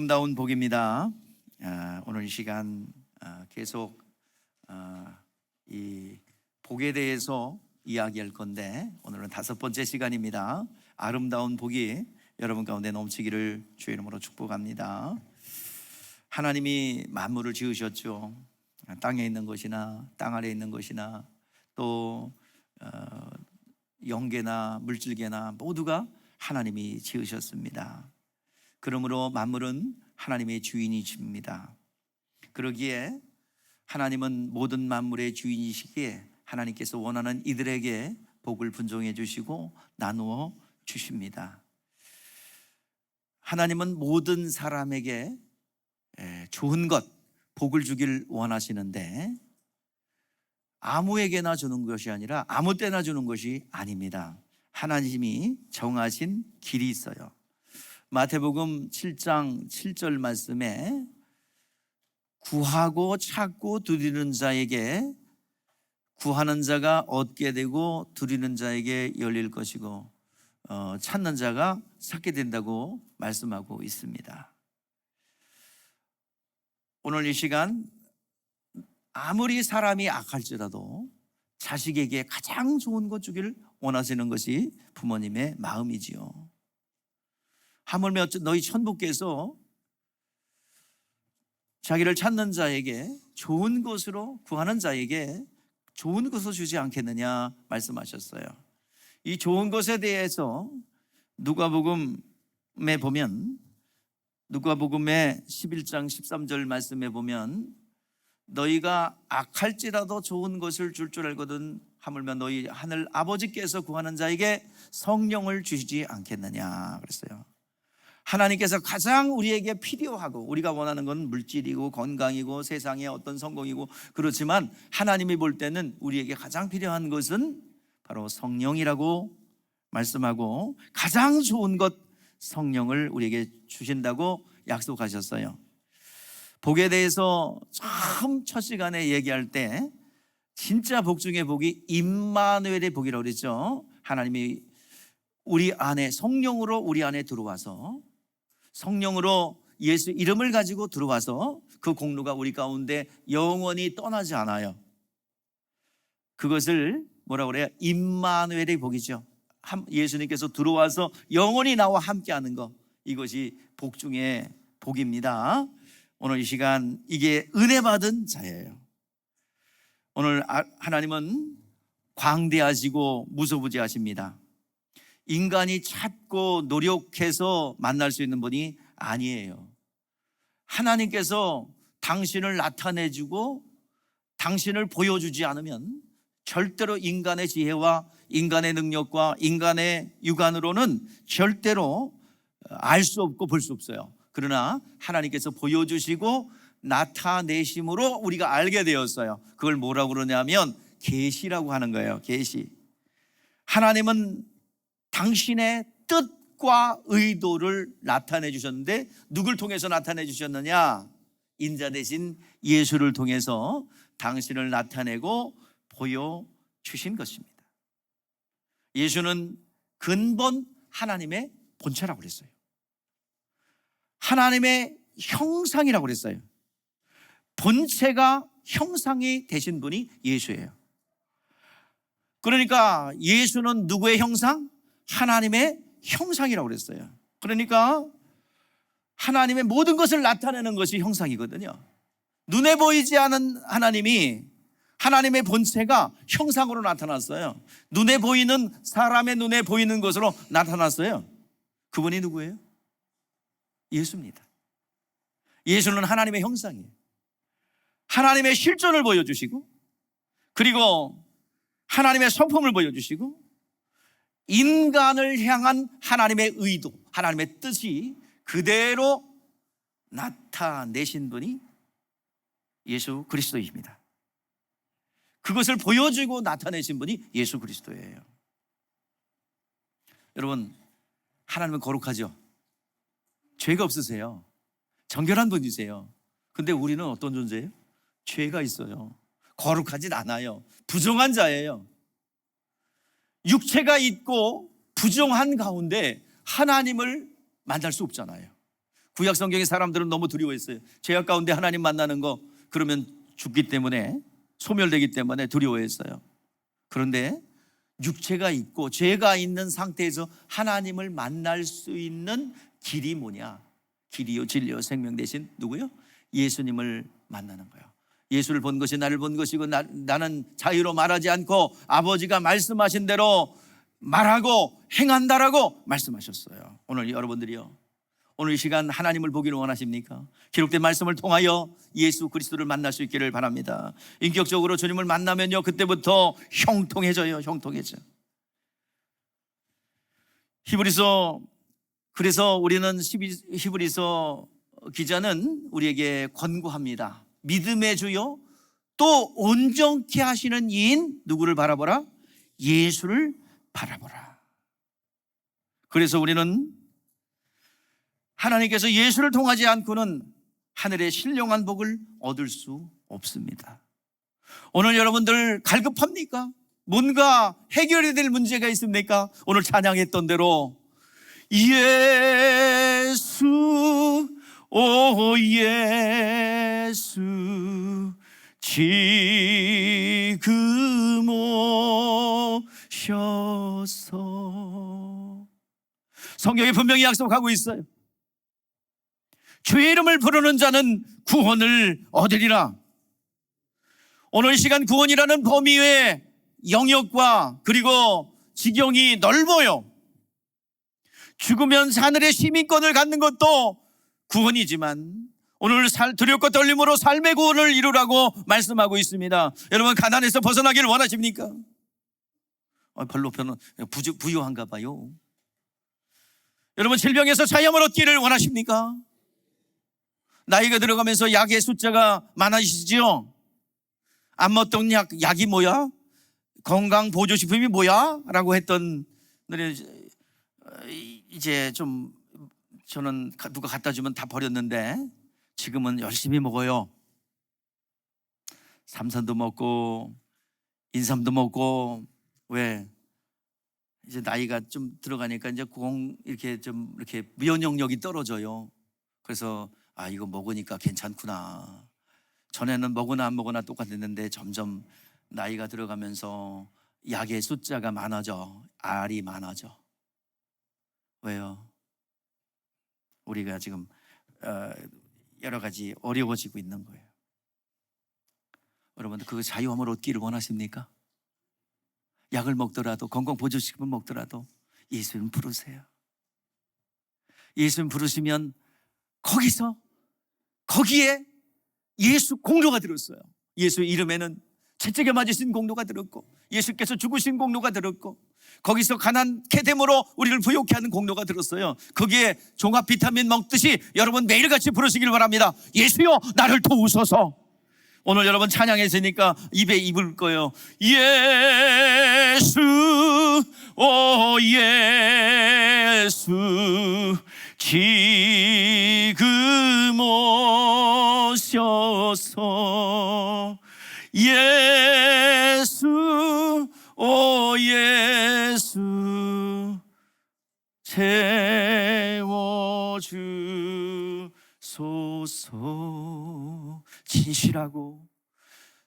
아름다운 복입니다. 오늘 이 시간 계속 이 복에 대해서 이야기할 건데 오늘은 5번째 시간입니다. 아름다운 복이 여러분 가운데 넘치기를 주의 이름으로 축복합니다. 하나님이 만물을 지으셨죠. 땅에 있는 것이나 땅 아래에 있는 것이나 또 영계나 물질계나 모두가 하나님이 지으셨습니다. 그러므로 만물은 하나님의 주인이십니다. 그러기에 하나님은 모든 만물의 주인이시기에 하나님께서 원하는 이들에게 복을 분종해 주시고 나누어 주십니다. 하나님은 모든 사람에게 좋은 것, 복을 주길 원하시는데 아무에게나 주는 것이 아니라 아무 때나 주는 것이 아닙니다. 하나님이 정하신 길이 있어요. 마태복음 7장 7절 말씀에 구하고 찾고 두드리는 자에게 구하는 자가 얻게 되고 두드리는 자에게 열릴 것이고 찾는 자가 찾게 된다고 말씀하고 있습니다. 오늘 이 시간 아무리 사람이 악할지라도 자식에게 가장 좋은 것 주기를 원하시는 것이 부모님의 마음이지요. 하물며 너희 천부께서 자기를 찾는 자에게 좋은 것으로 구하는 자에게 좋은 것을 주지 않겠느냐 말씀하셨어요. 이 좋은 것에 대해서 누가복음에 보면 누가복음의 11장 13절 말씀에 보면 너희가 악할지라도 좋은 것을 줄 알거든 하물며 너희 하늘 아버지께서 구하는 자에게 성령을 주시지 않겠느냐 그랬어요. 하나님께서 가장 우리에게 필요하고 우리가 원하는 건 물질이고 건강이고 세상의 어떤 성공이고 그렇지만 하나님이 볼 때는 우리에게 가장 필요한 것은 바로 성령이라고 말씀하고 가장 좋은 것 성령을 우리에게 주신다고 약속하셨어요. 복에 대해서 처음 첫 시간에 얘기할 때 진짜 복 중에 복이 임마누엘의 복이라고 그랬죠. 하나님이 우리 안에 성령으로 우리 안에 들어와서 성령으로 예수 이름을 가지고 들어와서 그 공로가 우리 가운데 영원히 떠나지 않아요. 그것을 뭐라고 그래요? 임마누엘의 복이죠. 예수님께서 들어와서 영원히 나와 함께하는 것, 이것이 복 중에 복입니다. 오늘 이 시간 이게 은혜 받은 자예요. 오늘 하나님은 광대하시고 무소부지하십니다. 인간이 찾고 노력해서 만날 수 있는 분이 아니에요. 하나님께서 당신을 나타내주고 당신을 보여주지 않으면 절대로 인간의 지혜와 인간의 능력과 인간의 육안으로는 절대로 알 수 없고 볼 수 없어요. 그러나 하나님께서 보여주시고 나타내심으로 우리가 알게 되었어요. 그걸 뭐라고 그러냐면 계시라고 하는 거예요. 계시. 하나님은 당신의 뜻과 의도를 나타내 주셨는데 누굴 통해서 나타내 주셨느냐? 인자 대신 예수를 통해서 당신을 나타내고 보여주신 것입니다. 예수는 근본 하나님의 본체라고 그랬어요. 하나님의 형상이라고 그랬어요. 본체가 형상이 되신 분이 예수예요. 그러니까 예수는 누구의 형상? 하나님의 형상이라고 그랬어요. 그러니까 하나님의 모든 것을 나타내는 것이 형상이거든요. 눈에 보이지 않은 하나님이 하나님의 본체가 형상으로 나타났어요. 눈에 보이는 사람의 눈에 보이는 것으로 나타났어요. 그분이 누구예요? 예수입니다. 예수는 하나님의 형상이에요. 하나님의 실존을 보여주시고 그리고 하나님의 성품을 보여주시고 인간을 향한 하나님의 의도, 하나님의 뜻이 그대로 나타내신 분이 예수 그리스도입니다. 그것을 보여주고 나타내신 분이 예수 그리스도예요. 여러분, 하나님은 거룩하죠? 죄가 없으세요. 정결한 분이세요. 근데 우리는 어떤 존재예요? 죄가 있어요. 거룩하진 않아요. 부정한 자예요. 육체가 있고 부정한 가운데 하나님을 만날 수 없잖아요. 구약 성경의 사람들은 너무 두려워했어요. 죄악 가운데 하나님 만나는 거, 그러면 죽기 때문에, 소멸되기 때문에 두려워했어요. 그런데 육체가 있고 죄가 있는 상태에서 하나님을 만날 수 있는 길이 뭐냐? 길이요 진리요 생명 대신 누구요? 예수님을 만나는 거예요. 예수를 본 것이 나를 본 것이고 나는 자유로 말하지 않고 아버지가 말씀하신 대로 말하고 행한다라고 말씀하셨어요. 오늘 여러분들이요, 오늘 이 시간 하나님을 보기를 원하십니까? 기록된 말씀을 통하여 예수 그리스도를 만날 수 있기를 바랍니다. 인격적으로 주님을 만나면요, 그때부터 형통해져요. 형통해져. 히브리서, 그래서 우리는 히브리서 기자는 우리에게 권고합니다. 믿음의 주요 또 온전케 하시는 이인 누구를 바라보라? 예수를 바라보라. 그래서 우리는 하나님께서 예수를 통하지 않고는 하늘의 신령한 복을 얻을 수 없습니다. 오늘 여러분들 갈급합니까? 뭔가 해결해야 될 문제가 있습니까? 오늘 찬양했던 대로 예수, 오 예수, 지금 오셔서. 성경에 분명히 약속하고 있어요. 주의 이름을 부르는 자는 구원을 얻으리라. 오늘 이 시간 구원이라는 범위의 영역과 그리고 지경이 넓어요. 죽으면 하늘의 시민권을 갖는 것도 구원이지만 오늘 두렵고 떨림으로 삶의 구원을 이루라고 말씀하고 있습니다. 여러분, 가난에서 벗어나기를 원하십니까? 별로 부유한가 봐요. 여러분, 질병에서 자유함을 얻기를 원하십니까? 나이가 들어가면서 약의 숫자가 많아지시죠? 안 먹던 약이 뭐야? 건강보조식품이 뭐야? 라고 했던, 이제 좀 저는 누가 갖다 주면 다 버렸는데 지금은 열심히 먹어요. 삼선도 먹고 인삼도 먹고. 왜? 이제 나이가 좀 들어가니까 이제 이렇게 좀 이렇게 면역력이 떨어져요. 그래서 이거 먹으니까 괜찮구나. 전에는 먹으나 안 먹으나 똑같았는데 점점 나이가 들어가면서 약의 숫자가 많아져. 알이 많아져. 왜요? 우리가 지금 여러 가지 어려워지고 있는 거예요. 여러분들 그 자유함을 얻기를 원하십니까? 약을 먹더라도, 건강보조식품을 먹더라도 예수님 부르세요. 예수님 부르시면 거기에 예수 공로가 들었어요. 예수 이름에는 채찍에 맞으신 공로가 들었고, 예수께서 죽으신 공로가 들었고, 거기서 가난케 됨으로 우리를 부욕케 하는 공로가 들었어요. 거기에 종합 비타민 먹듯이 여러분 매일같이 부르시길 바랍니다. 예수여 나를 도우소서. 오늘 여러분 찬양했으니까 입에 입을 거예요. 예수, 오 예수, 지금 오셔서. 예수, 오 예수, 채워주소서. 진실하고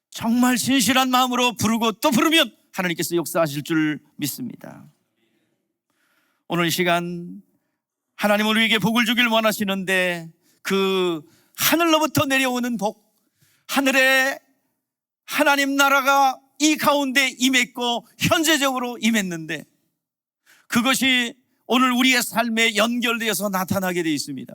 정말 진실한 마음으로 부르고 또 부르면 하나님께서 역사하실 줄 믿습니다. 오늘 이 시간 하나님 우리에게 복을 주길 원하시는데 그 하늘로부터 내려오는 복, 하늘에 하나님 나라가 이 가운데 임했고 현재적으로 임했는데 그것이 오늘 우리의 삶에 연결되어서 나타나게 되어 있습니다.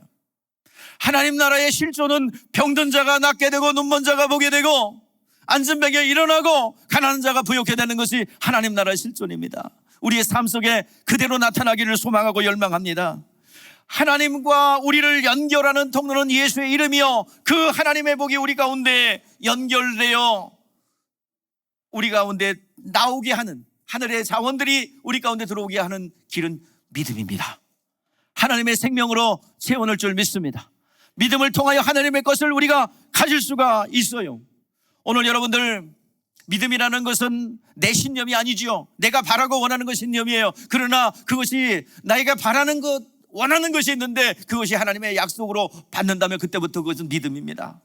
하나님 나라의 실존은 병든 자가 낫게 되고 눈먼 자가 보게 되고 앉은 병이 일어나고 가난한 자가 부욕게 되는 것이 하나님 나라의 실존입니다. 우리의 삶 속에 그대로 나타나기를 소망하고 열망합니다. 하나님과 우리를 연결하는 통로는 예수의 이름이요, 그 하나님의 복이 우리 가운데 연결되어 우리 가운데 나오게 하는, 하늘의 자원들이 우리 가운데 들어오게 하는 길은 믿음입니다. 하나님의 생명으로 채워낼 줄 믿습니다. 믿음을 통하여 하나님의 것을 우리가 가질 수가 있어요. 오늘 여러분들, 믿음이라는 것은 내 신념이 아니지요. 내가 바라고 원하는 것 신념이에요. 그러나 그것이 내가 바라는 것 원하는 것이 있는데 그것이 하나님의 약속으로 받는다면 그때부터 그것은 믿음입니다.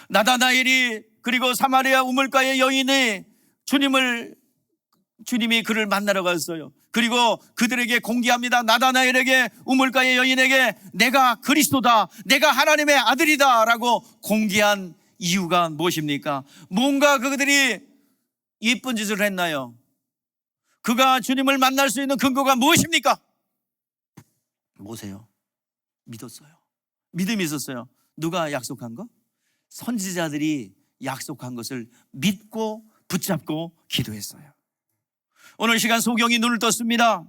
나다나엘이 그리고 사마리아 우물가의 여인이 주님이 그를 만나러 갔어요. 그리고 그들에게 공개합니다. 나다나엘에게, 우물가의 여인에게 내가 그리스도다, 내가 하나님의 아들이다 라고 공개한 이유가 무엇입니까? 뭔가 그들이 예쁜 짓을 했나요? 그가 주님을 만날 수 있는 근거가 무엇입니까? 뭐세요? 믿었어요. 믿음이 있었어요. 누가 약속한 거? 선지자들이 약속한 것을 믿고 붙잡고 기도했어요. 오늘 시간 소경이 눈을 떴습니다.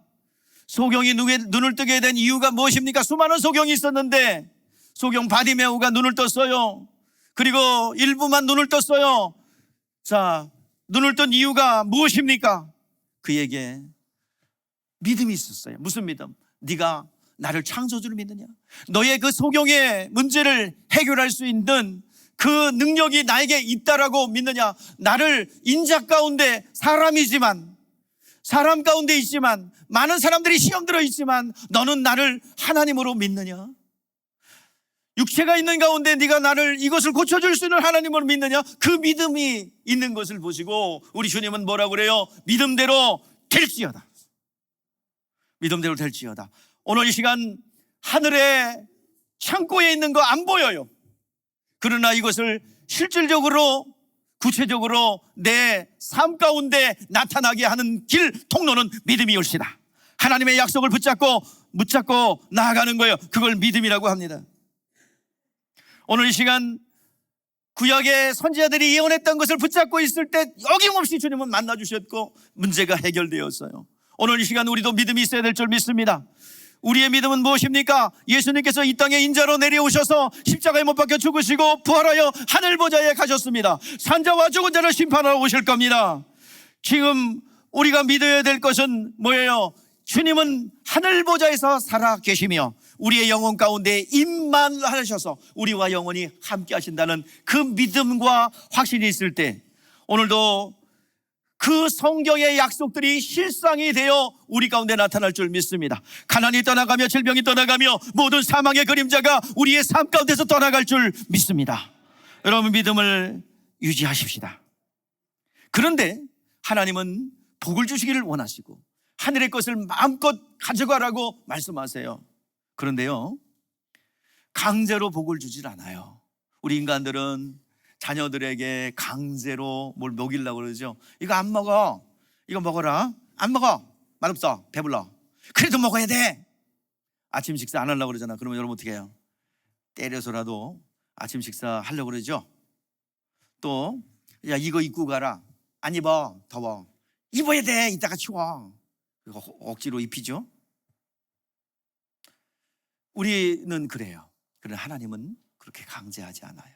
소경이 눈을 뜨게 된 이유가 무엇입니까? 수많은 소경이 있었는데 소경 바디메오가 눈을 떴어요. 그리고 일부만 눈을 떴어요. 자, 눈을 뜬 이유가 무엇입니까? 그에게 믿음이 있었어요. 무슨 믿음? 네가 나를 창조주를 믿느냐? 너의 그 소경의 문제를 해결할 수 있는 그 능력이 나에게 있다라고 믿느냐? 나를 인자 가운데 사람 가운데 있지만 많은 사람들이 시험 들어 있지만 너는 나를 하나님으로 믿느냐? 육체가 있는 가운데 네가 나를 이것을 고쳐줄 수 있는 하나님으로 믿느냐? 그 믿음이 있는 것을 보시고 우리 주님은 뭐라고 그래요? 믿음대로 될지어다. 믿음대로 될지어다. 오늘 이 시간 하늘의 창고에 있는 거 안 보여요. 그러나 이것을 실질적으로 구체적으로 내 삶 가운데 나타나게 하는 길 통로는 믿음이 올시다. 하나님의 약속을 붙잡고 나아가는 거예요. 그걸 믿음이라고 합니다. 오늘 이 시간 구약의 선지자들이 예언했던 것을 붙잡고 있을 때 어김없이 주님은 만나주셨고 문제가 해결되었어요. 오늘 이 시간 우리도 믿음이 있어야 될 줄 믿습니다. 우리의 믿음은 무엇입니까? 예수님께서 이 땅에 인자로 내려오셔서 십자가에 못 박혀 죽으시고 부활하여 하늘 보좌에 가셨습니다. 산자와 죽은 자를 심판하러 오실 겁니다. 지금 우리가 믿어야 될 것은 뭐예요? 주님은 하늘 보좌에서 살아 계시며 우리의 영혼 가운데 임만하셔서 우리와 영원히 함께 하신다는 그 믿음과 확신이 있을 때 오늘도 그 성경의 약속들이 실상이 되어 우리 가운데 나타날 줄 믿습니다. 가난이 떠나가며 질병이 떠나가며 모든 사망의 그림자가 우리의 삶 가운데서 떠나갈 줄 믿습니다. 여러분 믿음을 유지하십시다. 그런데 하나님은 복을 주시기를 원하시고 하늘의 것을 마음껏 가져가라고 말씀하세요. 그런데요, 강제로 복을 주질 않아요. 우리 인간들은 자녀들에게 강제로 뭘 먹이려고 그러죠. 이거 안 먹어, 이거 먹어라. 안 먹어, 맛없어, 배불러. 그래도 먹어야 돼. 아침 식사 안 하려고 그러잖아. 그러면 여러분 어떻게 해요? 때려서라도 아침 식사 하려고 그러죠. 또 야, 이거 입고 가라. 안 입어, 더워. 입어야 돼, 이따가 추워. 그거 억지로 입히죠. 우리는 그래요. 그러나 하나님은 그렇게 강제하지 않아요.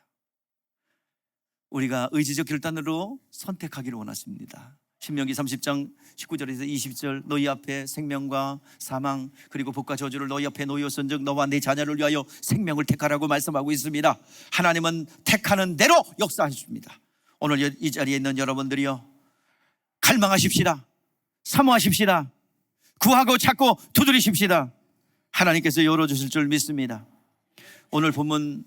우리가 의지적 결단으로 선택하기를 원하십니다. 신명기 30장 19절에서 20절 너희 앞에 생명과 사망 그리고 복과 저주를 너희 앞에 놓였은즉 너와 네 자녀를 위하여 생명을 택하라고 말씀하고 있습니다. 하나님은 택하는 대로 역사하십니다. 오늘 이 자리에 있는 여러분들이요, 갈망하십시다. 사모하십시다. 구하고 찾고 두드리십시다. 하나님께서 열어주실 줄 믿습니다. 오늘 본문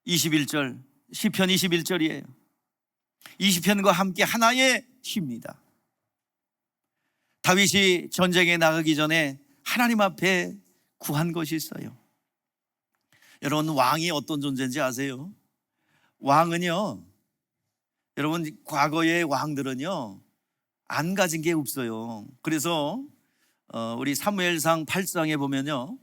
21절 시편 21절이에요. 20편과 함께 하나의 시입니다. 다윗이 전쟁에 나가기 전에 하나님 앞에 구한 것이 있어요. 여러분 왕이 어떤 존재인지 아세요? 왕은요, 여러분 과거의 왕들은요 안 가진 게 없어요. 그래서 우리 사무엘상 8장에 보면요,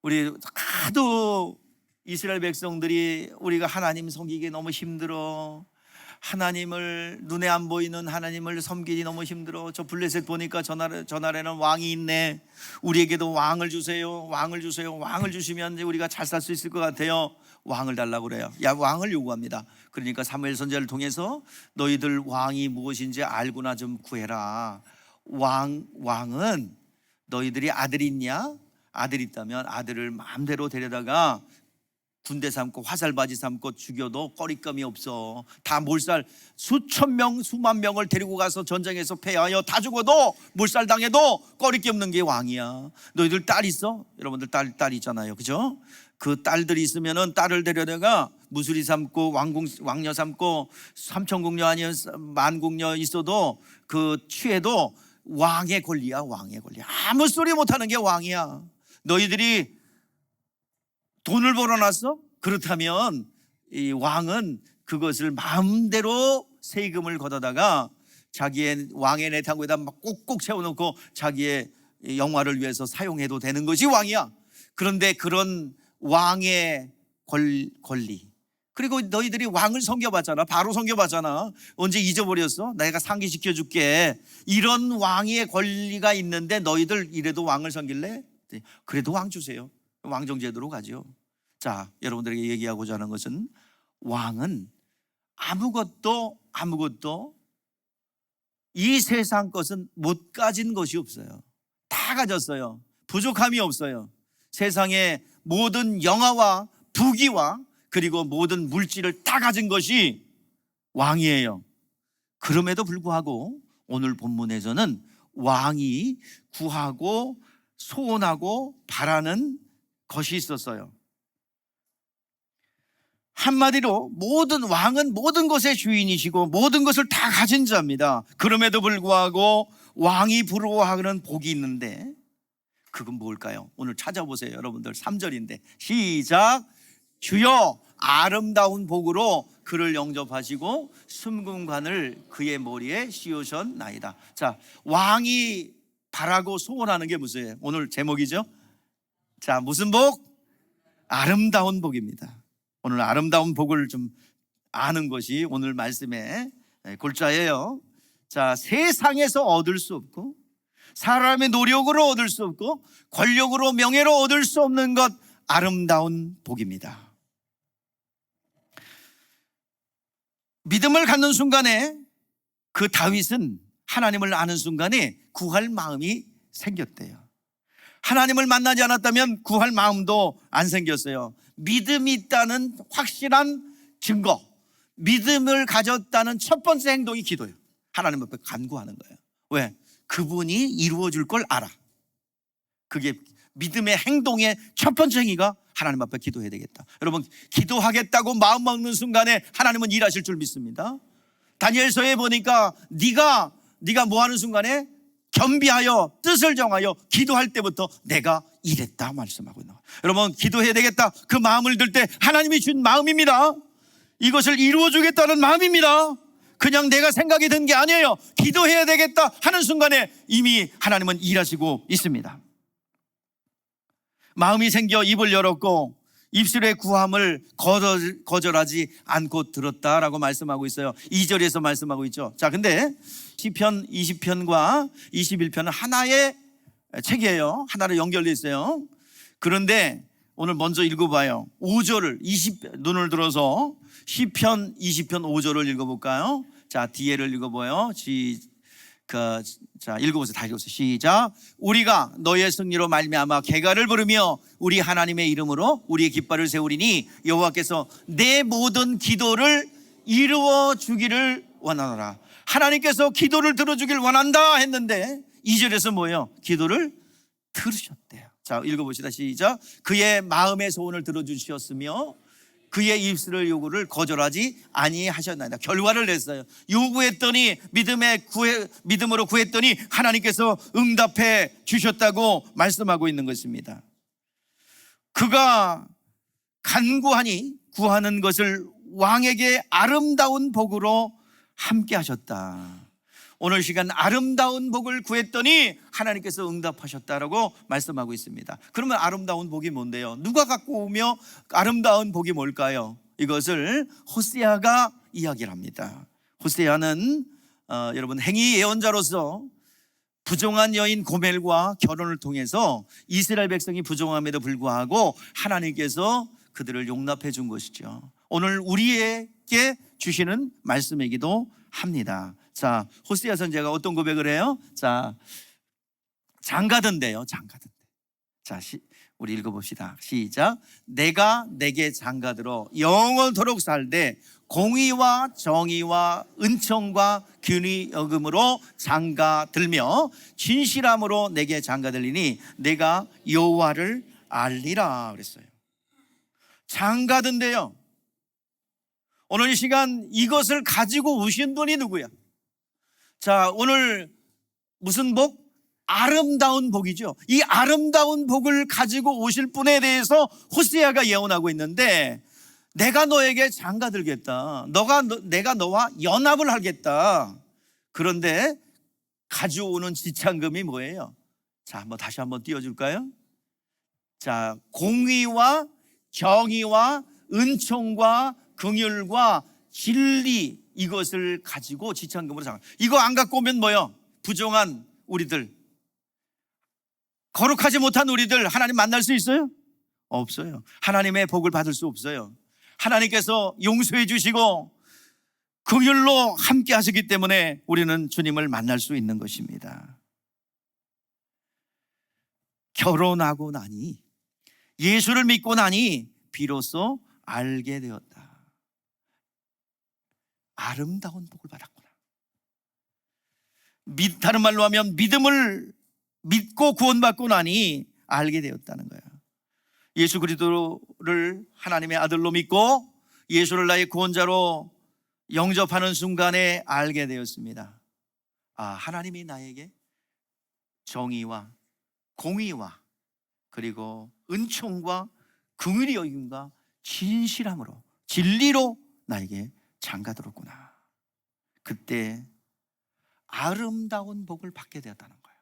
우리 하도 이스라엘 백성들이 우리가 하나님 섬기기 너무 힘들어, 하나님을 눈에 안 보이는 하나님을 섬기기 너무 힘들어. 저 블레셋 보니까 저 나라에는 왕이 있네. 우리에게도 왕을 주세요. 왕을 주세요. 왕을 주시면 우리가 잘 살 수 있을 것 같아요. 왕을 달라고 그래요. 야, 왕을 요구합니다. 그러니까 사무엘 선지자를 통해서 너희들 왕이 무엇인지 알고나 좀 구해라. 왕은 너희들이 아들이 있냐? 아들이 있다면 아들을 마음대로 데려다가 군대 삼고 화살바지 삼고 죽여도 꺼리감이 없어. 다 몰살, 수천 명 수만 명을 데리고 가서 전쟁에서 패하여 다 죽어도 몰살당해도 꺼리게 없는 게 왕이야. 너희들 딸 있어? 여러분들 딸 있잖아요, 그죠? 그 딸들이 있으면은 딸을 데려다가 무수리 삼고 왕녀 삼고 삼천궁녀 아니면 만궁녀 있어도 그 취해도 왕의 권리야. 왕의 권리. 아무 소리 못하는 게 왕이야. 너희들이 돈을 벌어놨어? 그렇다면 이 왕은 그것을 마음대로 세금을 걷어다가 자기의 왕의 내탕구에다 막 꼭꼭 채워놓고 자기의 영화를 위해서 사용해도 되는 것이 왕이야. 그런데 그런 왕의 권리, 그리고 너희들이 왕을 섬겨봤잖아. 바로 섬겨봤잖아. 언제 잊어버렸어? 내가 상기시켜줄게. 이런 왕의 권리가 있는데 너희들 이래도 왕을 섬길래? 그래도 왕 주세요. 왕정제도로 가죠. 자, 여러분들에게 얘기하고자 하는 것은 왕은 아무것도 이 세상 것은 못 가진 것이 없어요. 다 가졌어요. 부족함이 없어요. 세상의 모든 영화와 부귀와 그리고 모든 물질을 다 가진 것이 왕이에요. 그럼에도 불구하고 오늘 본문에서는 왕이 구하고 소원하고 바라는 것이 있었어요. 한마디로 왕은 모든 것의 주인이시고 모든 것을 다 가진 자입니다. 그럼에도 불구하고 왕이 부러워하는 복이 있는데 그건 뭘까요? 오늘 찾아보세요. 여러분들 3절인데 시작. 주여 아름다운 복으로 그를 영접하시고 순금관을 그의 머리에 씌우셨나이다. 자, 왕이 바라고 소원하는 게 무슨 오늘 제목이죠? 자, 무슨 복? 아름다운 복입니다. 오늘 아름다운 복을 좀 아는 것이 오늘 말씀의 골자예요. 자, 세상에서 얻을 수 없고 사람의 노력으로 얻을 수 없고 권력으로 명예로 얻을 수 없는 것, 아름다운 복입니다. 믿음을 갖는 순간에 그 다윗은 하나님을 아는 순간에 구할 마음이 생겼대요. 하나님을 만나지 않았다면 구할 마음도 안 생겼어요. 믿음이 있다는 확실한 증거, 믿음을 가졌다는 첫 번째 행동이 기도예요. 하나님 앞에 간구하는 거예요. 왜? 그분이 이루어 줄 걸 알아. 그게 믿음의 행동의 첫 번째 행위가 하나님 앞에 기도해야 되겠다. 여러분, 기도하겠다고 마음 먹는 순간에 하나님은 일하실 줄 믿습니다. 다니엘서에 보니까 네가 뭐 하는 순간에 겸비하여 뜻을 정하여 기도할 때부터 내가 이랬다 말씀하고 있는 거예요. 여러분, 기도해야 되겠다 그 마음을 들 때 하나님이 준 마음입니다. 이것을 이루어 주겠다는 마음입니다. 그냥 내가 생각이 든 게 아니에요. 기도해야 되겠다 하는 순간에 이미 하나님은 일하시고 있습니다. 마음이 생겨 입을 열었고 입술의 구함을 거절하지 않고 들었다라고 말씀하고 있어요. 2절에서 말씀하고 있죠. 자, 근데 시편 20편과 21편은 하나의 책이에요. 하나로 연결되어 있어요. 그런데 오늘 먼저 읽어봐요. 5절을 눈을 들어서 시편 20편 5절을 읽어볼까요? 자, 뒤에를 읽어봐요. 자, 읽어보세요. 다 읽어보세요. 시작. 우리가 너의 승리로 말미암아 개가를 부르며 우리 하나님의 이름으로 우리의 깃발을 세우리니 여호와께서 내 모든 기도를 이루어 주기를 원하노라. 하나님께서 기도를 들어주길 원한다 했는데 2절에서 뭐예요? 기도를 들으셨대요. 자, 읽어봅시다. 시작. 그의 마음의 소원을 들어주셨으며 그의 입술의 요구를 거절하지 아니하셨나이다. 결과를 냈어요. 요구했더니 믿음으로 구했더니 하나님께서 응답해 주셨다고 말씀하고 있는 것입니다. 그가 간구하니 구하는 것을 왕에게 아름다운 복으로 함께 하셨다. 오늘 시간 아름다운 복을 구했더니 하나님께서 응답하셨다라고 말씀하고 있습니다. 그러면 아름다운 복이 뭔데요? 누가 갖고 오며 아름다운 복이 뭘까요? 이것을 호세아가 이야기를 합니다. 호세아는 여러분 행위 예언자로서 부정한 여인 고멜과 결혼을 통해서 이스라엘 백성이 부정함에도 불구하고 하나님께서 그들을 용납해 준 것이죠. 오늘 우리에게 주시는 말씀이기도 합니다. 자, 호세아 선지자가 어떤 고백을 해요? 자, 장가든데요. 장가든데. 자, 우리 읽어봅시다. 시작. 내가 내게 장가들어 영원토록 살되 공의와 정의와 은총과 균의 여금으로 장가들며 진실함으로 내게 장가들리니 내가 여호와를 알리라 그랬어요. 장가든데요, 오늘 이 시간 이것을 가지고 오신 분이 누구야? 자, 오늘 무슨 복? 아름다운 복이죠. 이 아름다운 복을 가지고 오실 분에 대해서 호세아가 예언하고 있는데, 내가 너에게 장가들겠다. 내가 너와 연합을 하겠다. 그런데 가져오는 지참금이 뭐예요? 자, 한번 다시 한번 띄워줄까요? 자, 공의와 정의와 은총과 긍휼과 진리, 이것을 가지고 지참금으로 장가. 이거 안 갖고 오면 뭐요? 부정한 우리들, 거룩하지 못한 우리들 하나님 만날 수 있어요? 없어요. 하나님의 복을 받을 수 없어요. 하나님께서 용서해 주시고 긍휼로 함께 하시기 때문에 우리는 주님을 만날 수 있는 것입니다. 결혼하고 나니, 예수를 믿고 나니 비로소 알게 되었다. 아름다운 복을 받았구나. 다른 말로 하면 믿음을 믿고 구원받고 나니 알게 되었다는 거예요. 예수 그리스도를 하나님의 아들로 믿고 예수를 나의 구원자로 영접하는 순간에 알게 되었습니다. 아, 하나님이 나에게 정의와 공의와 그리고 은총과 긍휼의 여김과 진실함으로 진리로 나에게 장가들었구나. 그때 아름다운 복을 받게 되었다는 거예요.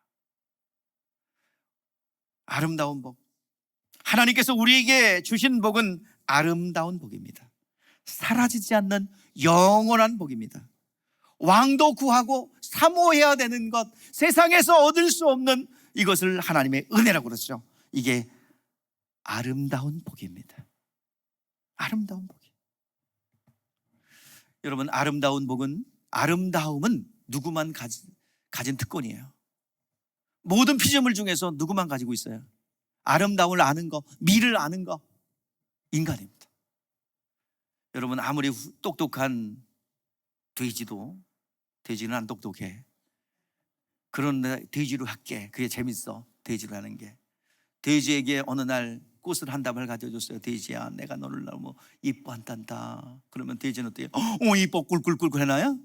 아름다운 복. 하나님께서 우리에게 주신 복은 아름다운 복입니다. 사라지지 않는 영원한 복입니다. 왕도 구하고 사모해야 되는 것, 세상에서 얻을 수 없는 이것을 하나님의 은혜라고 그러죠. 이게 아름다운 복입니다. 아름다운 복이. 여러분, 아름다움은 누구만 가진 특권이에요. 모든 피조물 중에서 누구만 가지고 있어요? 아름다움을 아는 거, 미를 아는 거, 인간입니다. 여러분, 아무리 똑똑한 돼지는 안 똑똑해. 그런데 돼지로 할게. 그게 재밌어. 돼지로 하는 게. 돼지에게 어느 날 꽃을 한 담을 가져줬어요. 돼지야, 내가 너를 너무 이뻐한단다. 그러면 돼지는 어때요? 이뻐, 꿀꿀꿀 해놔요?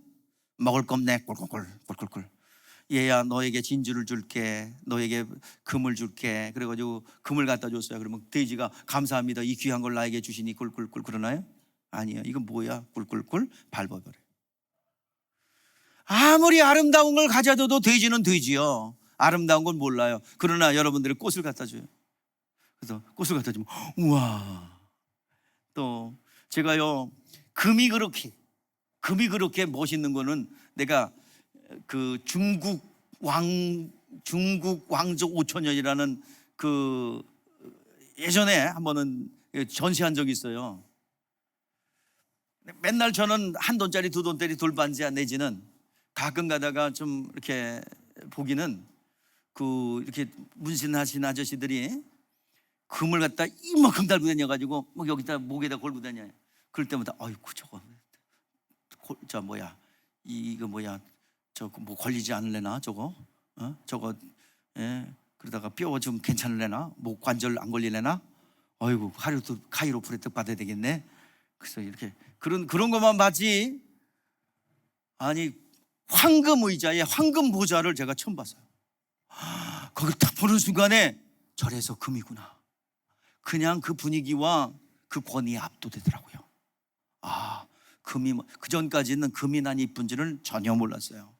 먹을 겁네, 꿀꿀꿀. 얘야, 너에게 진주를 줄게, 너에게 금을 줄게. 그래가지고 금을 갖다 줬어요. 그러면 돼지가 감사합니다, 이 귀한 걸 나에게 주시니 꿀꿀꿀 그러나요? 아니에요. 이건 뭐야? 꿀꿀꿀 밟아버려요. 아무리 아름다운 걸 가져둬도 돼지는 돼지요. 아름다운 건 몰라요. 그러나 여러분들이 꽃을 갖다 줘요. 그래서 꽃을 갖다 주면 우와. 또 제가요, 금이 그렇게 멋있는 거는 내가 그 중국 왕족 5천년이라는 그 예전에 한 번은 전시한 적이 있어요. 맨날 저는 $1, $2 돌반지 내지는 가끔 가다가 좀 이렇게 보기는 이렇게 문신하신 아저씨들이 금을 갖다 이만큼 달고 다녀가지고 뭐 여기다 목에다 걸고 다녀요. 그럴 때마다 아이고 저거 이거 뭐야 저거 뭐 걸리지 않을래나 저거 저거 그러다가 뼈 좀 괜찮을래나 목 관절 안 걸릴래나 아이고 카이로프레트 받아야 되겠네. 그래서 이렇게 그런 것만 봤지. 아니, 황금 의자에 황금 보좌를 제가 처음 봤어요. 거기 딱 보는 순간에 저래서 금이구나. 그냥 그 분위기와 그 권위에 압도되더라고요. 금이 그 전까지는 금이 난 이쁜지를 전혀 몰랐어요.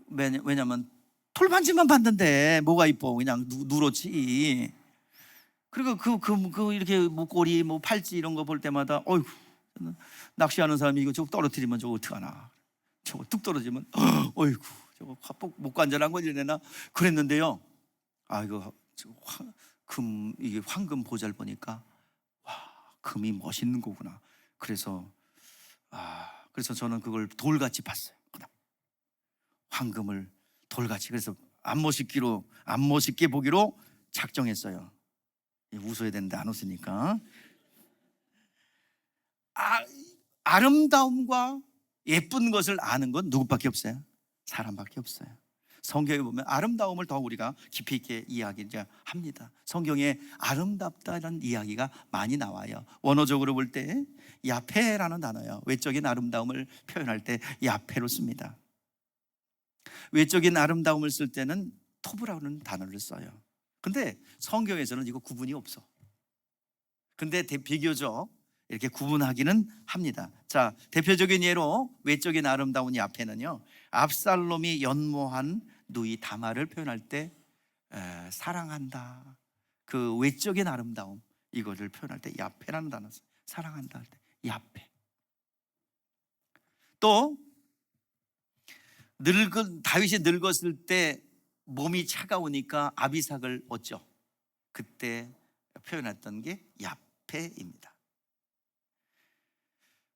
왜냐면 돌반지만 봤는데 뭐가 이뻐? 그냥 누렇지. 그리고 그 이렇게 목걸이, 팔찌 이런 거 볼 때마다 어이구, 낚시하는 사람이 이거 저거 떨어뜨리면 저거 어떡하나? 저거 뚝 떨어지면 어이구, 저거 목관절 안 걸리려나? 그랬는데요. 이거 이게 황금 보좌를 보니까 와, 금이 멋있는 거구나. 그래서 저는 그걸 돌같이 봤어요. 황금을 돌같이. 그래서 안 멋있게 보기로 작정했어요. 웃어야 되는데 안 웃으니까. 아름다움과 예쁜 것을 아는 건 누구밖에 없어요? 사람밖에 없어요. 성경에 보면 아름다움을 더 우리가 깊이 있게 이야기합니다. 성경에 아름답다는 이야기가 많이 나와요. 원어적으로 볼 때 야페라는 단어예요. 외적인 아름다움을 표현할 때 야페로 씁니다. 외적인 아름다움을 쓸 때는 토브라는 단어를 써요. 근데 성경에서는 이거 구분이 없어. 근데 비교적 이렇게 구분하기는 합니다. 자, 대표적인 예로 외적인 아름다운 야페는요, 압살롬이 연모한 누이 다말을 표현할 때 사랑한다, 그 외적인 아름다움, 이거를 표현할 때 야페라는 단어, 사랑한다 할 때 야페. 또 다윗이 늙었을 때 몸이 차가우니까 아비삭을 얻죠. 그때 표현했던 게 야페입니다.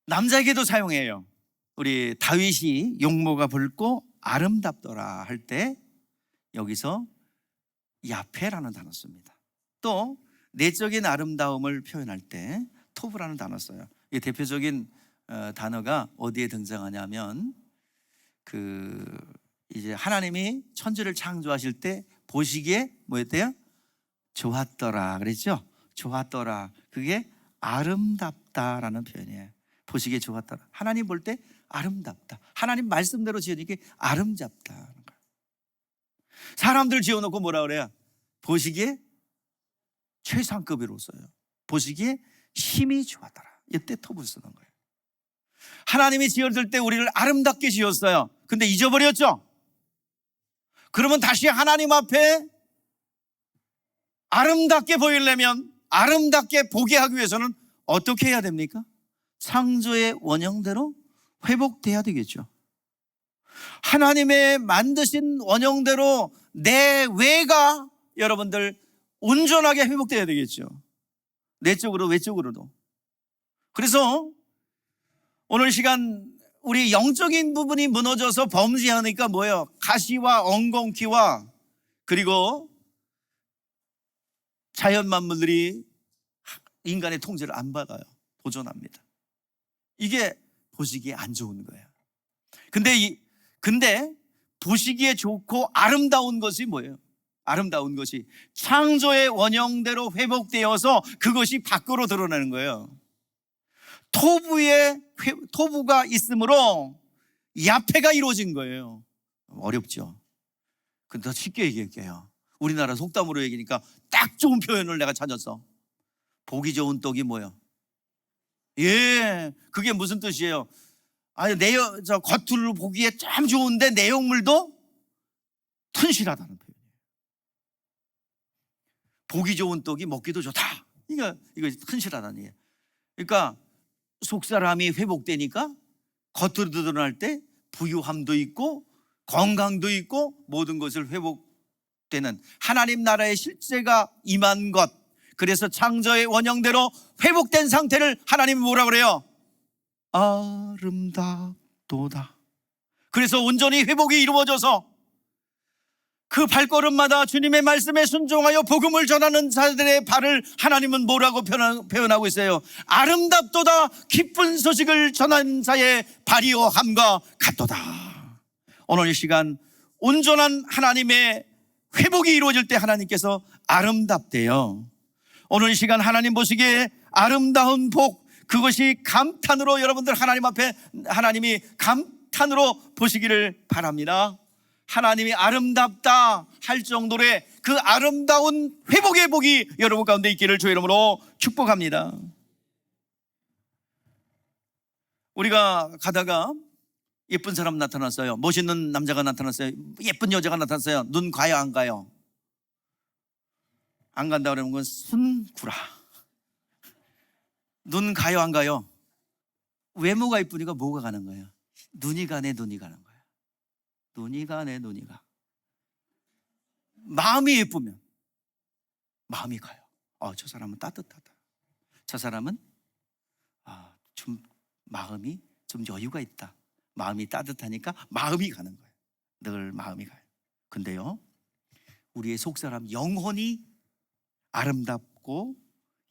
남자에게도 사용해요. 우리 다윗이 용모가 붉고 아름답더라 할 때 여기서 야페라는 단어 씁니다. 또 내적인 아름다움을 표현할 때 토브라는 단어 써요. 이 대표적인 단어가 어디에 등장하냐면 이제 하나님이 천지를 창조하실 때 보시기에 뭐였대요? 좋았더라 그랬죠? 좋았더라. 그게 아름답다라는 표현이에요. 보시기에 좋았더라. 하나님 볼 때 아름답다. 하나님 말씀대로 지으니까 아름답다. 사람들 지어놓고 뭐라 그래요? 보시기에 최상급으로 써요. 보시기에 힘이 좋았더라. 이때 톱을 쓰는 거예요. 하나님이 지었을 때 우리를 아름답게 지었어요. 근데 잊어버렸죠? 그러면 다시 하나님 앞에 아름답게 보이려면, 아름답게 보게 하기 위해서는 어떻게 해야 됩니까? 창조의 원형대로 회복돼야 되겠죠. 하나님의 만드신 원형대로 내 외가 여러분들 온전하게 회복돼야 되겠죠. 내적으로 외적으로도. 그래서 오늘 시간 우리 영적인 부분이 무너져서 범죄하니까 뭐예요? 가시와 엉겅퀴와 그리고 자연 만물들이 인간의 통제를 안 받아요. 보존합니다. 이게 보시기에 안 좋은 거예요. 근데 보시기에 좋고 아름다운 것이 뭐예요? 아름다운 것이 창조의 원형대로 회복되어서 그것이 밖으로 드러나는 거예요. 토부가 있으므로 야페가 이루어진 거예요. 어렵죠. 근데 더 쉽게 얘기할게요. 우리나라 속담으로 얘기니까 딱 좋은 표현을 내가 찾았어. 보기 좋은 떡이 뭐예요? 예, 그게 무슨 뜻이에요? 아니, 겉으로 보기에 참 좋은데 내용물도 튼실하다는 표현이에요. 보기 좋은 떡이 먹기도 좋다. 이거 튼실하다는 얘기예요. 그러니까 속사람이 회복되니까 겉으로 드러날 때 부유함도 있고 건강도 있고 모든 것을 회복되는 하나님 나라의 실제가 임한 것. 그래서 창조의 원형대로 회복된 상태를 하나님이 뭐라 그래요? 아름답도다. 그래서 온전히 회복이 이루어져서 그 발걸음마다 주님의 말씀에 순종하여 복음을 전하는 자들의 발을 하나님은 뭐라고 표현하고 있어요? 아름답도다. 기쁜 소식을 전하는 자의 발이요 함과 같도다. 오늘 이 시간 온전한 하나님의 회복이 이루어질 때 하나님께서 아름답대요. 오늘 이 시간 하나님 보시기에 아름다운 복, 그것이 감탄으로 여러분들 하나님 앞에 하나님이 감탄으로 보시기를 바랍니다. 하나님이 아름답다 할 정도로 그 아름다운 회복의 복이 여러분 가운데 있기를 주의 이름으로 축복합니다. 우리가 가다가 예쁜 사람 나타났어요. 멋있는 남자가 나타났어요. 예쁜 여자가 나타났어요. 눈 가요 안 가요? 안 간다 그러는 건 순구라. 눈 가요 안 가요? 외모가 이쁘니까 뭐가 가는 거예요? 눈이 가네, 눈이 가는 거예요. 눈이 가네, 눈이 가. 마음이 예쁘면 마음이 가요. 저 사람은 따뜻하다. 저 사람은 좀 마음이 좀 여유가 있다. 마음이 따뜻하니까 마음이 가는 거예요. 늘 마음이 가요. 근데요, 우리의 속사람 영혼이 아름답고 아름답고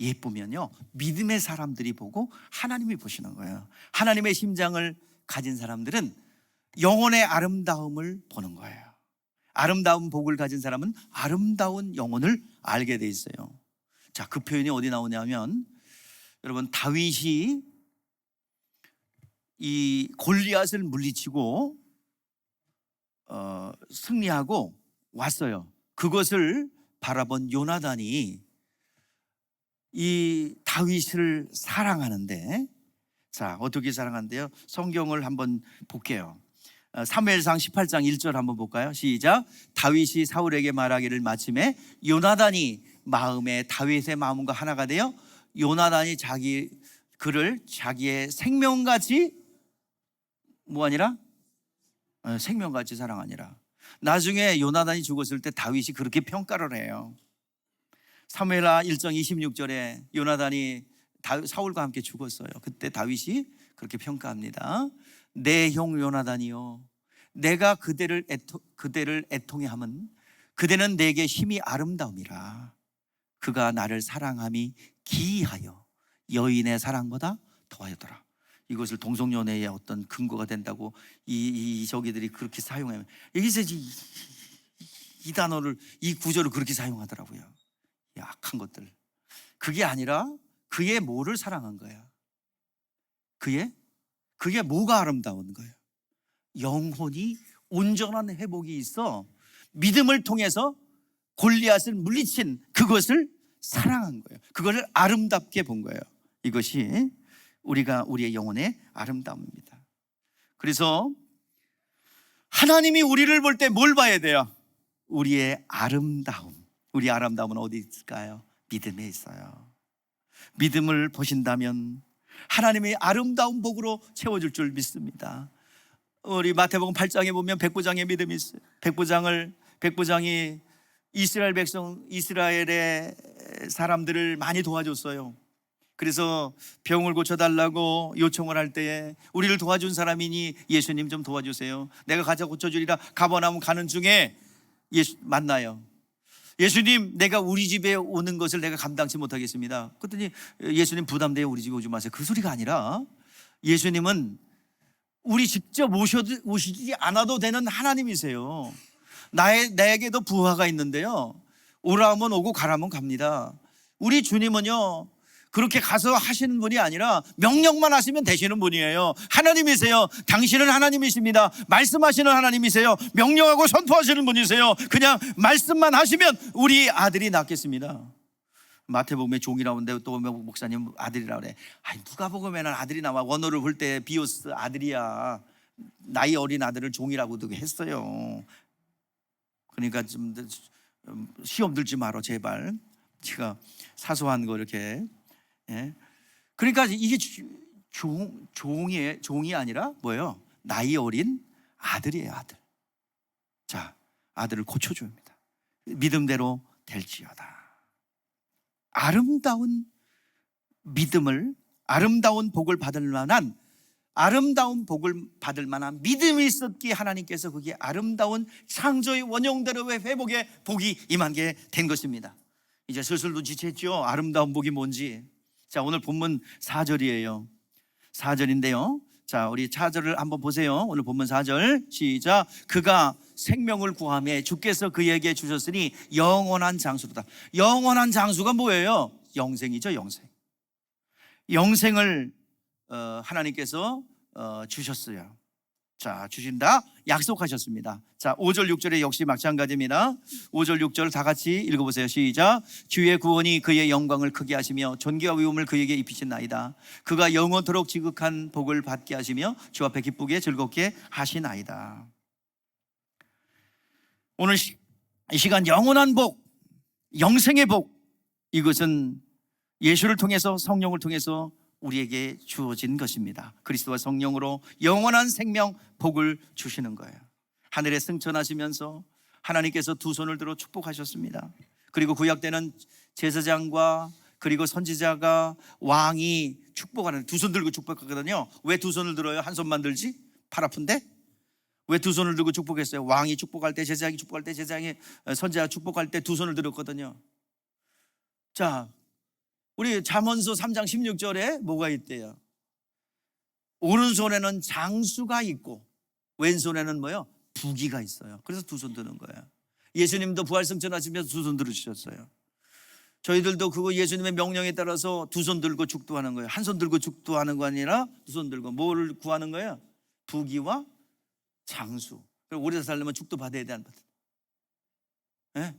예쁘면요, 믿음의 사람들이 보고 하나님이 보시는 거예요. 하나님의 심장을 가진 사람들은 영혼의 아름다움을 보는 거예요. 아름다운 복을 가진 사람은 아름다운 영혼을 알게 돼 있어요. 자, 그 표현이 어디 나오냐면, 여러분, 다윗이 이 골리앗을 물리치고 승리하고 왔어요. 그것을 바라본 요나단이 이 다윗을 사랑하는데, 자, 어떻게 사랑하는데요? 성경을 한번 볼게요. 사무엘상 18장 1절 한번 볼까요? 시작. 다윗이 사울에게 말하기를 마침에 요나단이 마음에 다윗의 마음과 하나가 되어 요나단이 그를 자기의 생명같이 뭐하니라? 생명같이 사랑하니라. 나중에 요나단이 죽었을 때 다윗이 그렇게 평가를 해요. 사무엘하 1장 26절에 요나단이 사울과 함께 죽었어요. 그때 다윗이 그렇게 평가합니다. 내 형 요나단이요, 내가 그대를 애통해 함은 그대는 내게 힘이 아름다움이라. 그가 나를 사랑함이 기이하여 여인의 사랑보다 더하였더라. 이것을 동성연애의 어떤 근거가 된다고 저기들이 그렇게 사용해요. 여기서 이 단어를, 이 구절을 그렇게 사용하더라고요. 약한 것들. 그게 아니라 그의 뭐를 사랑한 거야? 그게 뭐가 아름다운 거예요? 영혼이 온전한 회복이 있어 믿음을 통해서 골리앗을 물리친 그것을 사랑한 거예요. 그것을 아름답게 본 거예요. 이것이 우리의 영혼의 아름다움입니다. 그래서 하나님이 우리를 볼 때 뭘 봐야 돼요? 우리의 아름다움. 우리의 아름다움은 어디 있을까요? 믿음에 있어요. 믿음을 보신다면 하나님의 아름다운 복으로 채워줄 줄 믿습니다. 우리 마태복음 8장에 보면 백부장의 믿음이 있어요. 백부장이 이스라엘의 사람들을 많이 도와줬어요. 그래서 병을 고쳐달라고 요청을 할 때에 우리를 도와준 사람이니 예수님 좀 도와주세요. 내가 가자 고쳐주리라. 가버나움 가는 중에 만나요. 예수님, 내가 우리 집에 오는 것을 내가 감당치 못하겠습니다. 그랬더니 예수님, 부담돼요, 우리 집에 오지 마세요. 그 소리가 아니라 예수님은 우리 직접 오시지 않아도 되는 하나님이세요. 나에게도 부하가 있는데요, 오라 하면 오고 가라 하면 갑니다. 우리 주님은요, 그렇게 가서 하시는 분이 아니라 명령만 하시면 되시는 분이에요. 하나님이세요. 당신은 하나님이십니다. 말씀하시는 하나님이세요. 명령하고 선포하시는 분이세요. 그냥 말씀만 하시면 우리 아들이 낫겠습니다. 마태복음에 종이 나오는데 또 목사님 아들이라고 그래. 아니, 누가복음에는 아들이 나와. 원어를 볼 때 비오스 아들이야. 나이 어린 아들을 종이라고도 했어요. 그러니까 좀 시험 들지 마라 제발. 제가 사소한 거 이렇게. 예. 그러니까 이게 종이 아니라 뭐예요? 나이 어린 아들이에요, 아들. 자, 아들을 고쳐줍니다. 믿음대로 될지어다. 아름다운 믿음을, 아름다운 복을 받을 만한 믿음이 있었기에 하나님께서 그게 아름다운 창조의 원형대로의 회복의 복이 임한 게 된 것입니다. 이제 슬슬 눈치챘죠? 아름다운 복이 뭔지. 자, 오늘 본문 4절이에요. 4절인데요. 자, 우리 4절을 한번 보세요. 오늘 본문 4절 시작. 그가 생명을 구하며 주께서 그에게 주셨으니 영원한 장수로다. 영원한 장수가 뭐예요? 영생이죠, 영생. 영생을 하나님께서 주셨어요. 자, 주신다 약속하셨습니다. 자, 5절 6절에 역시 마찬가지입니다. 5절 6절 다 같이 읽어보세요. 시작. 주의 구원이 그의 영광을 크게 하시며 존귀와 위엄을 그에게 입히신나이다. 그가 영원토록 지극한 복을 받게 하시며 주 앞에 기쁘게 즐겁게 하시나이다. 오늘 이 시간 영원한 복, 영생의 복, 이것은 예수를 통해서, 성령을 통해서 우리에게 주어진 것입니다. 그리스도와 성령으로 영원한 생명, 복을 주시는 거예요. 하늘에 승천하시면서 하나님께서 두 손을 들어 축복하셨습니다. 그리고 구약 때는 제사장과 그리고 선지자가, 왕이 축복하는, 두 손 들고 축복하거든요. 왜 두 손을 들어요? 한 손만 들지? 팔 아픈데? 왜 두 손을 들고 축복했어요? 왕이 축복할 때, 제사장이 축복할 때, 선지자가 축복할 때 두 손을 들었거든요. 자, 우리 잠언서 3장 16절에 뭐가 있대요? 오른손에는 장수가 있고 왼손에는 뭐요? 부귀가 있어요. 그래서 두 손 드는 거예요. 예수님도 부활승천하시면서 두 손 들으셨어요. 저희들도 그거 예수님의 명령에 따라서 두 손 들고 축도하는 거예요. 한 손 들고 축도하는 거 아니라 두 손 들고 뭐를 구하는 거예요? 부귀와 장수. 오래 살려면 축도 받아야 돼, 안 받아? 예?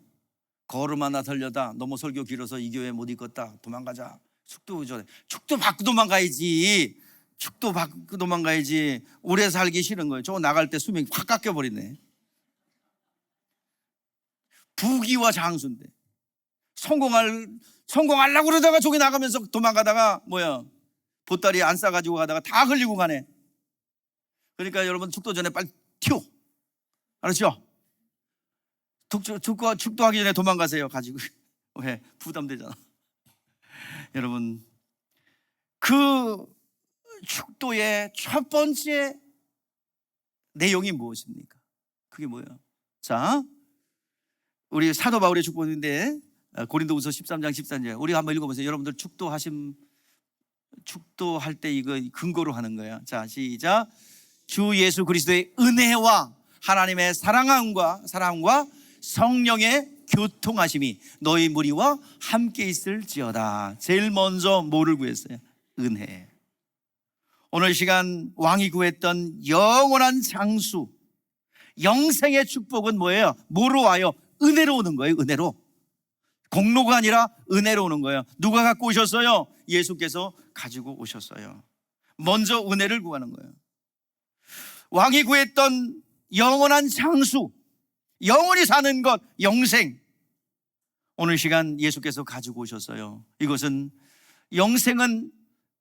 걸음 하나 들려다 너무 설교 길어서 이 교회 못 있겠다 도망가자. 축도 전에 축도 받고 도망가야지. 축도 받고 도망가야지. 오래 살기 싫은 거예요. 저거 나갈 때 수명이 확 깎여버리네. 부귀와 장수인데 성공하려고 그러다가 저기 나가면서 도망가다가 뭐야, 보따리 안 싸가지고 가다가 다 흘리고 가네. 그러니까 여러분 축도 전에 빨리 튀어. 알았죠? 축도하기 전에 도망가세요. 가지고 왜? 부담되잖아. 여러분, 그 축도의 첫 번째 내용이 무엇입니까? 그게 뭐예요? 자, 우리 사도 바울의 축복인데 고린도후서 13장 13절 우리 한번 읽어보세요. 여러분들 축도할 때 이거 근거로 하는 거예요. 자, 시작. 주 예수 그리스도의 은혜와 하나님의 사랑과 성령의 교통하심이 너희 무리와 함께 있을지어다. 제일 먼저 뭐를 구했어요? 은혜. 오늘 시간 왕이 구했던 영원한 장수, 영생의 축복은 뭐예요? 뭐로 와요? 은혜로 오는 거예요. 은혜로. 공로가 아니라 은혜로 오는 거예요. 누가 갖고 오셨어요? 예수께서 가지고 오셨어요. 먼저 은혜를 구하는 거예요. 왕이 구했던 영원한 장수, 영원히 사는 것, 영생. 오늘 시간 예수께서 가지고 오셨어요. 이것은 영생은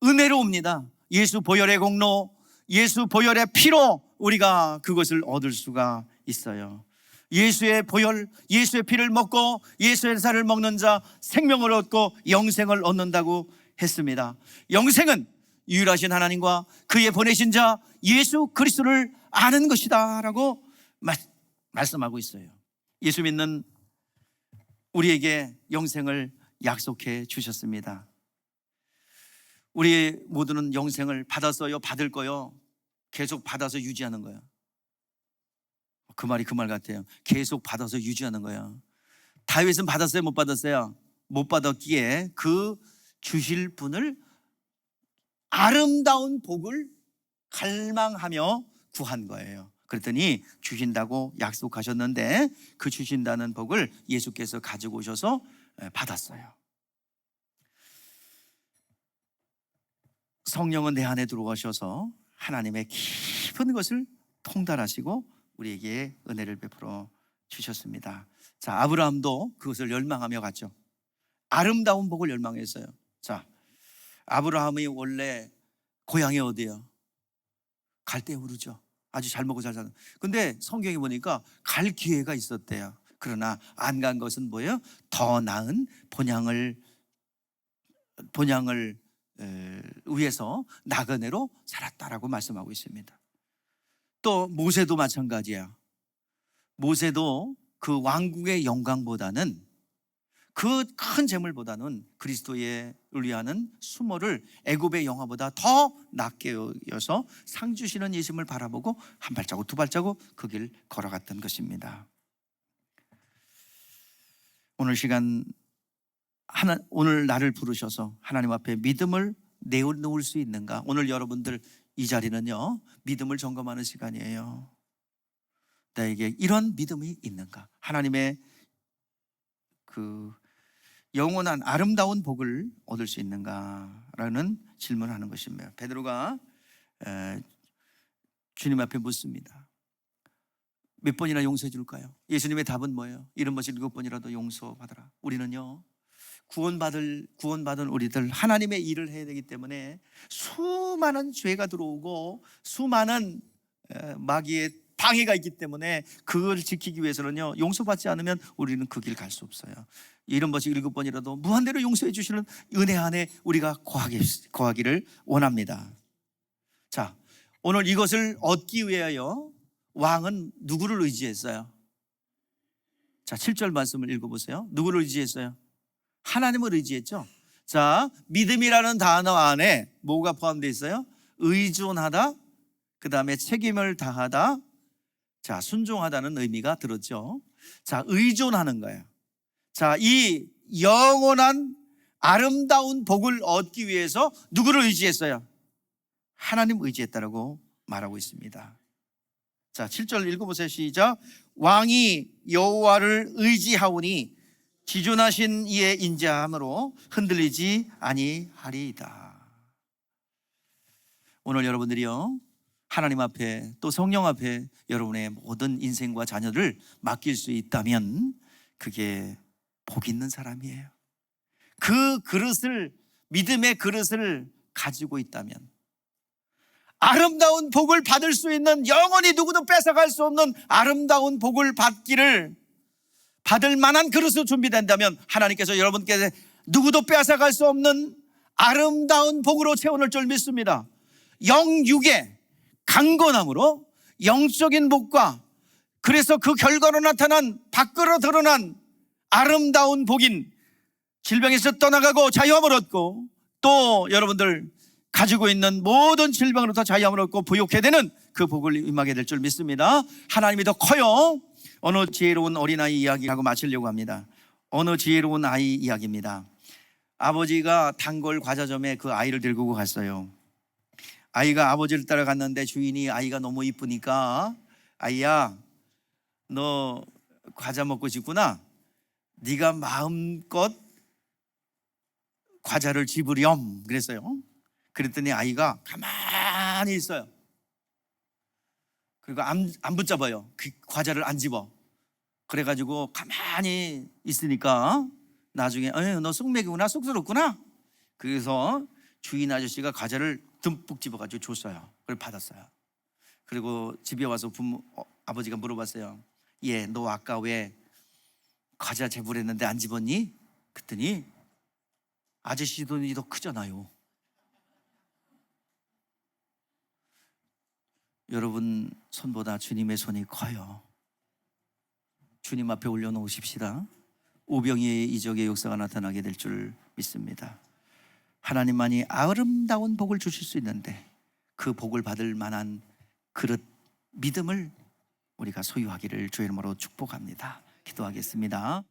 은혜로 옵니다. 예수 보혈의 공로, 예수 보혈의 피로 우리가 그것을 얻을 수가 있어요. 예수의 보혈, 예수의 피를 먹고 예수의 살을 먹는 자 생명을 얻고 영생을 얻는다고 했습니다. 영생은 유일하신 하나님과 그의 보내신 자 예수 그리스도를 아는 것이다 라고 말씀하고 있어요. 예수 믿는 우리에게 영생을 약속해 주셨습니다. 우리 모두는 영생을 받았어요? 받을 거요? 계속 받아서 유지하는 거예요. 그 말이 그 말 같아요. 계속 받아서 유지하는 거예요. 다윗은 받았어요? 못 받았어요? 못 받았기에 그 주실 분을 아름다운 복을 갈망하며 구한 거예요. 그랬더니 주신다고 약속하셨는데 그 주신다는 복을 예수께서 가지고 오셔서 받았어요. 성령은 내 안에 들어오셔서 하나님의 깊은 것을 통달하시고 우리에게 은혜를 베풀어 주셨습니다. 자, 아브라함도 그것을 열망하며 갔죠. 아름다운 복을 열망했어요. 자, 아브라함이 원래 고향이 어디예요? 갈대우르죠. 아주 잘 먹고 잘 사는. 근데 성경에 보니까 갈 기회가 있었대요. 그러나 안 간 것은 뭐예요? 더 나은 본향을 위해서 나그네로 살았다라고 말씀하고 있습니다. 또 모세도 마찬가지야. 모세도 그 왕국의 영광보다는 그 큰 재물보다는 그리스도의 위하는 수모를 애굽의 영화보다 더 낫게 여겨서 상 주시는 예수님을 바라보고 한 발자국 두 발자국 그 길 걸어갔던 것입니다. 오늘 시간 오늘 나를 부르셔서 하나님 앞에 믿음을 내놓을 수 있는가? 오늘 여러분들 이 자리는요, 믿음을 점검하는 시간이에요. 나에게 이런 믿음이 있는가? 하나님의 그 영원한 아름다운 복을 얻을 수 있는가라는 질문을 하는 것입니다. 베드로가 주님 앞에 묻습니다. 몇 번이나 용서해 줄까요? 예수님의 답은 뭐예요? 70번 7번이라도 용서받아라. 우리는요, 구원받은 우리들 하나님의 일을 해야 되기 때문에 수많은 죄가 들어오고 수많은 마귀의 방해가 있기 때문에 그걸 지키기 위해서는요, 용서받지 않으면 우리는 그 길 갈 수 없어요. 70번씩 7번이라도 무한대로 용서해 주시는 은혜 안에 우리가 거하기를 원합니다. 자, 오늘 이것을 얻기 위하여 왕은 누구를 의지했어요? 자, 7절 말씀을 읽어보세요. 누구를 의지했어요? 하나님을 의지했죠. 자, 믿음이라는 단어 안에 뭐가 포함되어 있어요? 의존하다, 그 다음에 책임을 다하다, 자, 순종하다는 의미가 들었죠. 자, 의존하는 거예요. 자, 이 영원한 아름다운 복을 얻기 위해서 누구를 의지했어요? 하나님 의지했다라고 말하고 있습니다. 자, 7절 읽어보세요. 시작. 왕이 여호와를 의지하오니 지존하신 이의 인자함으로 흔들리지 아니하리이다. 오늘 여러분들이요, 하나님 앞에 또 성령 앞에 여러분의 모든 인생과 자녀를 맡길 수 있다면 그게 복 있는 사람이에요. 그 그릇을, 믿음의 그릇을 가지고 있다면, 아름다운 복을 받을 수 있는, 영원히 누구도 뺏어갈 수 없는 아름다운 복을 받을 만한 그릇으로 준비된다면 하나님께서 여러분께 누구도 뺏어갈 수 없는 아름다운 복으로 채워놓을 줄 믿습니다. 영육의 강건함으로 영적인 복과, 그래서 그 결과로 나타난, 밖으로 드러난 아름다운 복인, 질병에서 떠나가고 자유함을 얻고, 또 여러분들 가지고 있는 모든 질병으로부터 자유함을 얻고 부욕해 되는 그 복을 임하게 될 줄 믿습니다. 하나님이 더 커요. 어느 지혜로운 어린아이 이야기하고 마치려고 합니다. 어느 지혜로운 아이 이야기입니다. 아버지가 단골 과자점에 그 아이를 들고 갔어요. 아이가 아버지를 따라갔는데 주인이 아이가 너무 이쁘니까, 아이야, 너 과자 먹고 싶구나. 네가 마음껏 과자를 집으렴 그랬어요. 그랬더니 아이가 가만히 있어요. 그리고 안 붙잡아요. 그 과자를 안 집어. 그래가지고 가만히 있으니까 나중에 너 쑥맥이구나, 쑥스럽구나. 그래서 주인 아저씨가 과자를 듬뿍 집어가지고 줬어요. 그걸 받았어요. 그리고 집에 와서 아버지가 물어봤어요. 얘, 너 아까 왜 과자 재불했는데 안 집었니? 그랬더니 아저씨 돈이 더 크잖아요. 여러분 손보다 주님의 손이 커요. 주님 앞에 올려놓으십시다. 오병이의 이적의 역사가 나타나게 될 줄 믿습니다. 하나님만이 아름다운 복을 주실 수 있는데 그 복을 받을 만한 그릇, 믿음을 우리가 소유하기를 주의 이름으로 축복합니다. 기도하겠습니다.